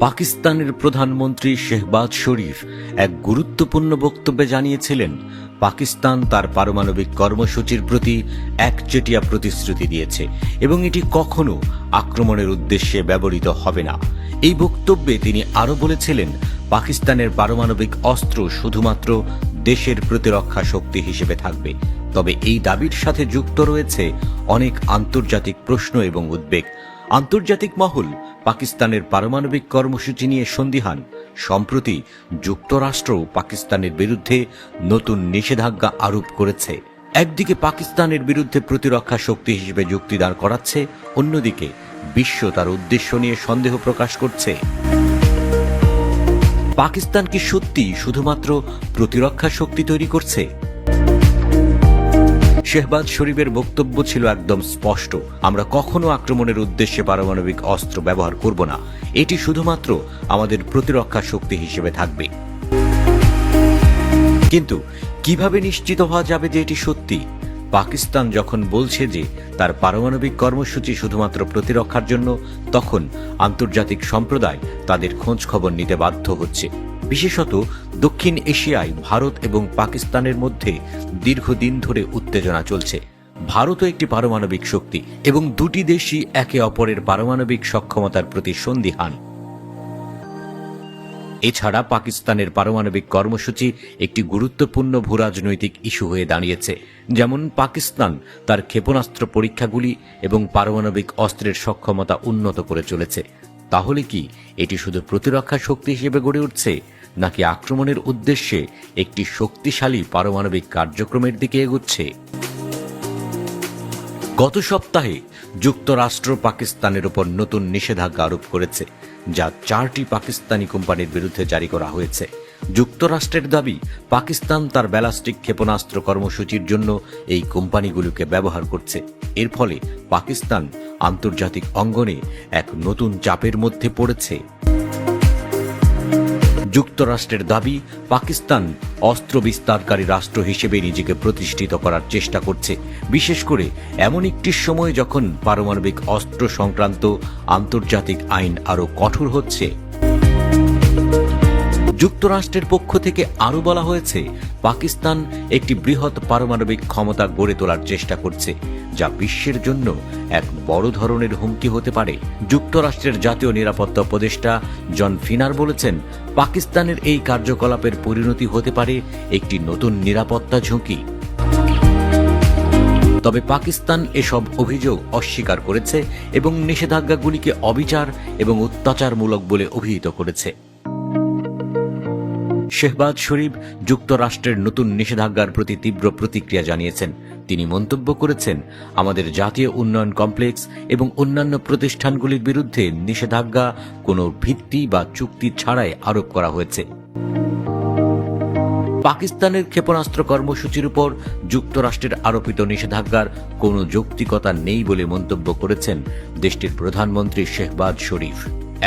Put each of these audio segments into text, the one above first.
পাকিস্তানের প্রধানমন্ত্রী শেহবাজ শরীফ এক গুরুত্বপূর্ণ বক্তব্যে জানিয়েছিলেন, পাকিস্তান তার পারমাণবিক কর্মসূচির প্রতি একচেটিয়া প্রতিশ্রুতি দিয়েছে এবং এটি কখনো আক্রমণের উদ্দেশ্যে ব্যবহৃত হবে না। এই বক্তব্যে তিনি আরও বলেছিলেন, পাকিস্তানের পারমাণবিক অস্ত্র শুধুমাত্র দেশের প্রতিরক্ষা শক্তি হিসেবে থাকবে। তবে এই দাবির সাথে যুক্ত রয়েছে অনেক আন্তর্জাতিক প্রশ্ন এবং উদ্বেগ। আন্তর্জাতিক মহল পাকিস্তানের পারমাণবিক কর্মসূচি নিয়ে সন্দিহান। সম্প্রতি যুক্তরাষ্ট্র পাকিস্তানের বিরুদ্ধে নতুন নিষেধাজ্ঞা আরোপ করেছে। একদিকে পাকিস্তানের বিরুদ্ধে প্রতিরক্ষা শক্তি হিসেবে যুক্তি দাঁড় করাচ্ছে, অন্যদিকে বিশ্ব তার উদ্দেশ্য নিয়ে সন্দেহ প্রকাশ করছে। পাকিস্তান কি সত্যি শুধুমাত্র প্রতিরক্ষা শক্তি তৈরি করছে? শেহবাজ শরীফের বক্তব্য ছিল একদম স্পষ্ট, আমরা কখনো আক্রমণের উদ্দেশ্যে পারমাণবিক অস্ত্র ব্যবহার করব না, এটি শুধুমাত্র আমাদের প্রতিরক্ষা শক্তি হিসেবে থাকবে। কিন্তু কিভাবে নিশ্চিত হওয়া যাবে যে এটি সত্যি? পাকিস্তান যখন বলছে যে তার পারমাণবিক কর্মসূচি শুধুমাত্র প্রতিরক্ষার জন্য, তখন আন্তর্জাতিক সম্প্রদায় তাদের খোঁজ খবর নিতে বাধ্য হচ্ছে। বিশেষত দক্ষিণ এশিয়ায় ভারত এবং পাকিস্তানের মধ্যে দীর্ঘদিন ধরে উত্তেজনা চলছে। ভারতও একটি পারমাণবিক শক্তি এবং দুটি দেশই একে অপরের পারমাণবিক সক্ষমতার প্রতি সন্দিহান। এছাড়া পাকিস্তানের পারমাণবিক কর্মসূচি একটি গুরুত্বপূর্ণ ভূরাজনৈতিক ইস্যু হয়ে দাঁড়িয়েছে। যেমন পাকিস্তান তার ক্ষেপণাস্ত্র পরীক্ষাগুলি এবং পারমাণবিক অস্ত্রের সক্ষমতা উন্নত করে চলেছে। তাহলে কি এটি শুধু প্রতিরক্ষা শক্তি হিসেবে গড়ে উঠছে, নাকি আক্রমণের উদ্দেশ্যে একটি শক্তিশালী পারমাণবিক কার্যক্রমের দিকে এগোচ্ছে? গত সপ্তাহে যুক্তরাষ্ট্র পাকিস্তানের উপর নতুন নিষেধাজ্ঞা আরোপ করেছে, যা 4টি পাকিস্তানি কোম্পানির বিরুদ্ধে জারি করা হয়েছে। যুক্তরাষ্ট্রের দাবি, পাকিস্তান তার ব্যালিস্টিক ক্ষেপণাস্ত্র কর্মসূচির জন্য এই কোম্পানিগুলোকে ব্যবহার করছে। এর ফলে পাকিস্তান আন্তর্জাতিক অঙ্গনে এক নতুন চাপের মধ্যে পড়েছে। যুক্তরাষ্ট্রের দাবি, পাকিস্তান অস্ত্র বিস্তারকারী রাষ্ট্র হিসেবে নিজেকে প্রতিষ্ঠিত করার চেষ্টা করছে, বিশেষ করে এমন একটি সময় যখন পারমাণবিক অস্ত্র সংক্রান্ত আন্তর্জাতিক আইন আরও কঠোর হচ্ছে। যুক্তরাষ্ট্রের পক্ষ থেকে আরও বলা হয়েছে, পাকিস্তান একটি বৃহৎ পারমাণবিক ক্ষমতা গড়ে তোলার চেষ্টা করছে, যা বিশ্বের জন্য এক বড় ধরনের হুমকি হতে পারে। যুক্তরাষ্ট্রের জাতীয় নিরাপত্তা উপদেষ্টা জন ফিনার বলেছেন, পাকিস্তানের এই কার্যকলাপের পরিণতি হতে পারে একটি নতুন নিরাপত্তা ঝুঁকি। তবে পাকিস্তান এসব অভিযোগ অস্বীকার করেছে এবং নিষেধাজ্ঞাগুলিকে অবিচার এবং অত্যাচারমূলক বলে অভিহিত করেছে। শেহবাজ শরীফ যুক্তরাষ্ট্রের নতুন নিষেধাজ্ঞার প্রতি তীব্র প্রতিক্রিয়া জানিয়েছেন। তিনি মন্তব্য করেছেন, আমাদের জাতীয় উন্নয়ন কমপ্লেক্স এবং অন্যান্য প্রতিষ্ঠানগুলির বিরুদ্ধে নিষেধাজ্ঞা কোনো ভিত্তি বা চুক্তি ছাড়াই আরোপ করা হয়েছে। পাকিস্তানের ক্ষেপণাস্ত্র কর্মসূচির উপর যুক্তরাষ্ট্রের আরোপিত নিষেধাজ্ঞার কোনো যৌক্তিকতা নেই বলে মন্তব্য করেছেন দেশটির প্রধানমন্ত্রী শেহবাজ শরীফ।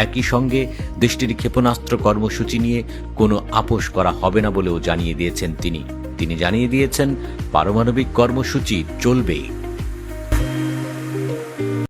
একই সঙ্গে দেশটির ক্ষেপণাস্ত্র কর্মসূচি নিয়ে কোনো আপোষ করা হবে না বলেও জানিয়ে দিয়েছেন তিনি জানিয়ে দিয়েছেন, পারমাণবিক কর্মসূচি চলবে।